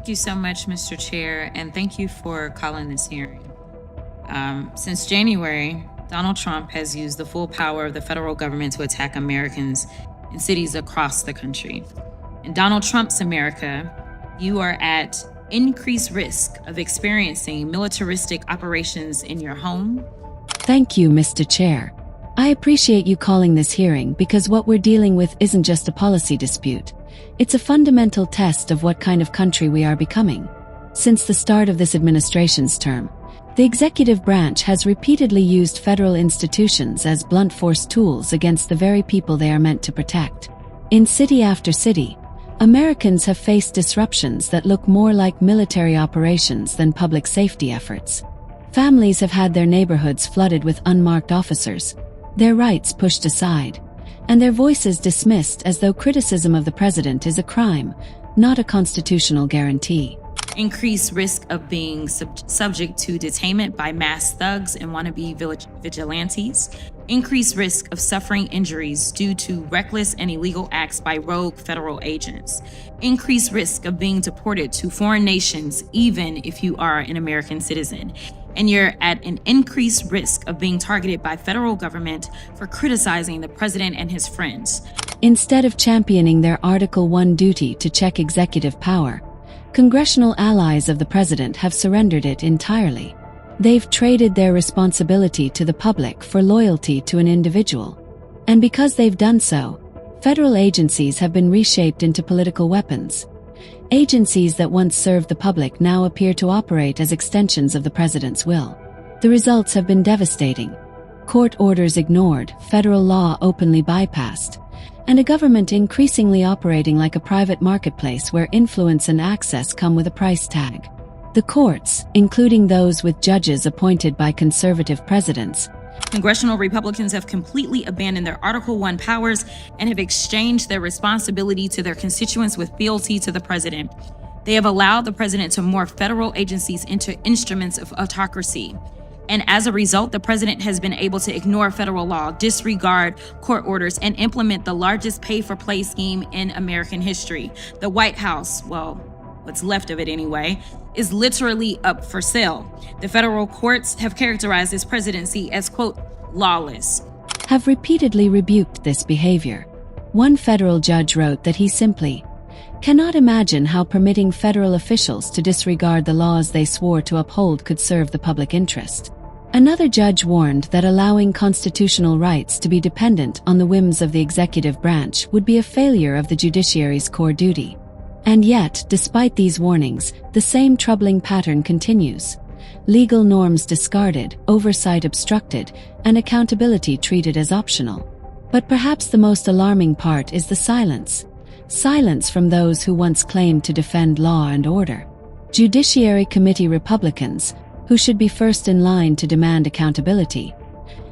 Thank you so much, Mr. Chair, and thank you for calling this hearing. Since January, Donald Trump has used the full power of the federal government to attack Americans in cities across the country. In Donald Trump's America, you are at increased risk of experiencing militaristic operations in your home. Thank you, Mr. Chair. I appreciate you calling this hearing because what we're dealing with isn't just a policy dispute. It's a fundamental test of what kind of country we are becoming. Since the start of this administration's term, the executive branch has repeatedly used federal institutions as blunt force tools against the very people they are meant to protect. In city after city, Americans have faced disruptions that look more like military operations than public safety efforts. Families have had their neighborhoods flooded with unmarked officers, their rights pushed aside, and their voices dismissed as though criticism of the president is a crime, not a constitutional guarantee. Increased risk of being subject to detainment by mass thugs and wannabe vigilantes. Increased risk of suffering injuries due to reckless and illegal acts by rogue federal agents. Increased risk of being deported to foreign nations even if you are an American citizen. And you're at an increased risk of being targeted by federal government for criticizing the president and his friends. Instead of championing their Article 1 duty to check executive power, congressional allies of the president have surrendered it entirely. They've traded their responsibility to the public for loyalty to an individual. And because they've done so, federal agencies have been reshaped into political weapons. Agencies that once served the public now appear to operate as extensions of the president's will. The results have been devastating. Court orders ignored, federal law openly bypassed, and a government increasingly operating like a private marketplace where influence and access come with a price tag. The courts, including those with judges appointed by conservative presidents, Congressional Republicans have completely abandoned their Article 1 powers and have exchanged their responsibility to their constituents with fealty to the president. They have allowed the president to morph federal agencies into instruments of autocracy. And as a result, the president has been able to ignore federal law, disregard court orders, and implement the largest pay-for-play scheme in American history. The White House, well, what's left of it anyway, is literally up for sale. The federal courts have characterized this presidency as, quote, lawless. Have repeatedly rebuked this behavior. One federal judge wrote that he simply cannot imagine how permitting federal officials to disregard the laws they swore to uphold could serve the public interest. Another judge warned that allowing constitutional rights to be dependent on the whims of the executive branch would be a failure of the judiciary's core duty. And yet, despite these warnings, the same troubling pattern continues. Legal norms discarded, oversight obstructed, and accountability treated as optional. But perhaps the most alarming part is the silence. Silence from those who once claimed to defend law and order. Judiciary Committee Republicans, who should be first in line to demand accountability,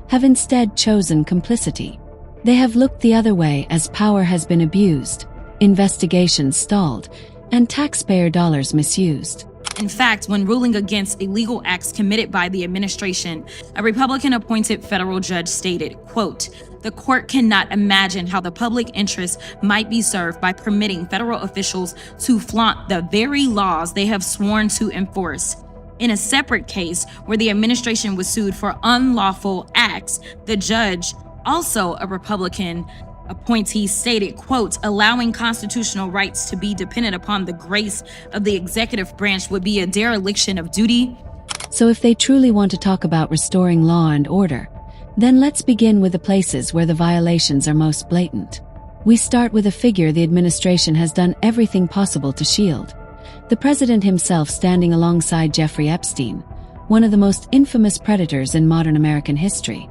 have instead chosen complicity. They have looked the other way as power has been abused, investigations stalled, and taxpayer dollars misused. In fact, when ruling against illegal acts committed by the administration, a Republican-appointed federal judge stated, quote, "The court cannot imagine how the public interest might be served by permitting federal officials to flaunt the very laws they have sworn to enforce." In a separate case where the administration was sued for unlawful acts, the judge, also a Republican appointee, stated, quote, "Allowing constitutional rights to be dependent upon the grace of the executive branch would be a dereliction of duty." So if they truly want to talk about restoring law and order, then let's begin with the places where the violations are most blatant. We start with a figure the administration has done everything possible to shield. The president himself standing alongside Jeffrey Epstein, one of the most infamous predators in modern American history.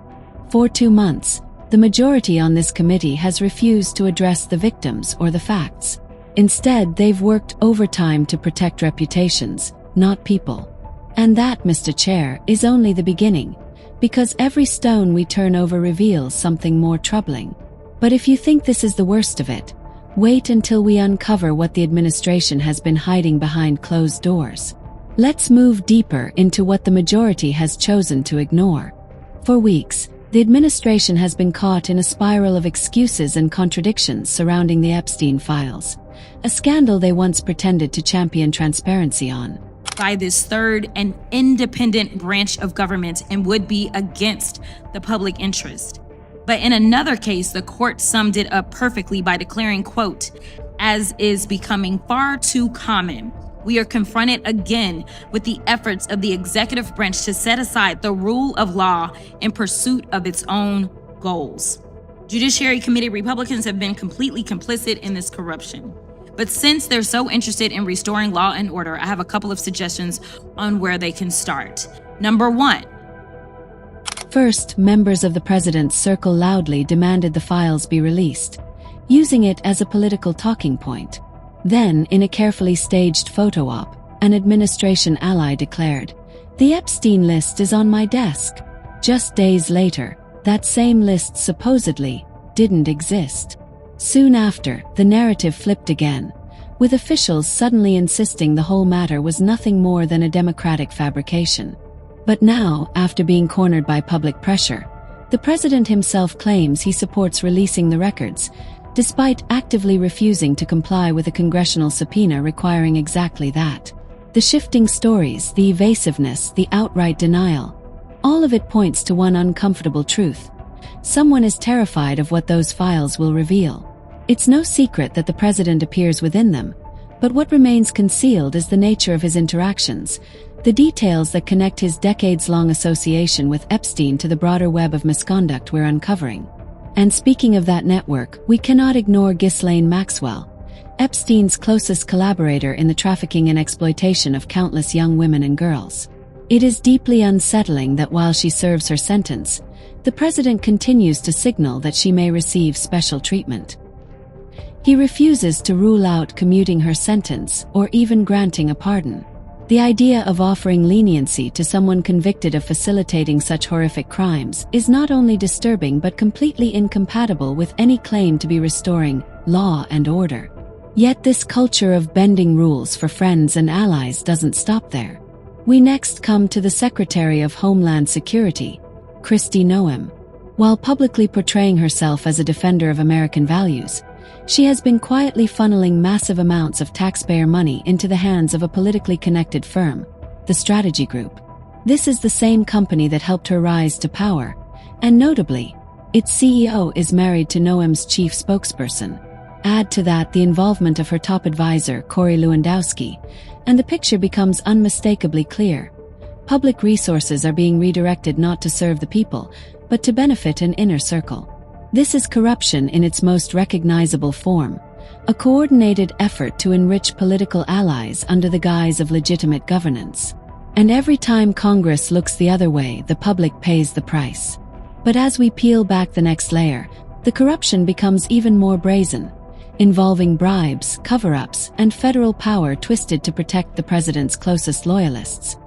For 2 months, the majority on this committee has refused to address the victims or the facts. Instead, they've worked overtime to protect reputations, not people. And that, Mr. Chair, is only the beginning, because every stone we turn over reveals something more troubling. But if you think this is the worst of it, wait until we uncover what the administration has been hiding behind closed doors. Let's move deeper into what the majority has chosen to ignore. For weeks, The administration has been caught in a spiral of excuses and contradictions surrounding the Epstein files, a scandal they once pretended to champion transparency on. By this third and independent branch of government and would be against the public interest. But in another case, the court summed it up perfectly by declaring, quote, "As is becoming far too common, we are confronted again with the efforts of the executive branch to set aside the rule of law in pursuit of its own goals." Judiciary Committee Republicans have been completely complicit in this corruption. But since they're so interested in restoring law and order, I have a couple of suggestions on where they can start. Number one. First, members of the president's circle loudly demanded the files be released, using it as a political talking point. Then, in a carefully staged photo op, an administration ally declared, "The Epstein list is on my desk." Just days later, that same list supposedly didn't exist. Soon after, the narrative flipped again, with officials suddenly insisting the whole matter was nothing more than a Democratic fabrication. But now, after being cornered by public pressure, the president himself claims he supports releasing the records, despite actively refusing to comply with a congressional subpoena requiring exactly that. The shifting stories, the evasiveness, the outright denial, all of it points to one uncomfortable truth. Someone is terrified of what those files will reveal. It's no secret that the president appears within them, but what remains concealed is the nature of his interactions, the details that connect his decades-long association with Epstein to the broader web of misconduct we're uncovering. And speaking of that network, we cannot ignore Ghislaine Maxwell, Epstein's closest collaborator in the trafficking and exploitation of countless young women and girls. It is deeply unsettling that while she serves her sentence, the president continues to signal that she may receive special treatment. He refuses to rule out commuting her sentence or even granting a pardon. The idea of offering leniency to someone convicted of facilitating such horrific crimes is not only disturbing but completely incompatible with any claim to be restoring law and order. Yet this culture of bending rules for friends and allies doesn't stop there. We next come to the Secretary of Homeland Security, Kristi Noem. While publicly portraying herself as a defender of American values, she has been quietly funneling massive amounts of taxpayer money into the hands of a politically connected firm, the Strategy Group. This is the same company that helped her rise to power, and notably, its CEO is married to Noem's chief spokesperson. Add to that the involvement of her top advisor, Corey Lewandowski, and the picture becomes unmistakably clear. Public resources are being redirected not to serve the people, but to benefit an inner circle. This is corruption in its most recognizable form, a coordinated effort to enrich political allies under the guise of legitimate governance. And every time Congress looks the other way, the public pays the price. But as we peel back the next layer, the corruption becomes even more brazen, involving bribes, cover-ups, and federal power twisted to protect the president's closest loyalists.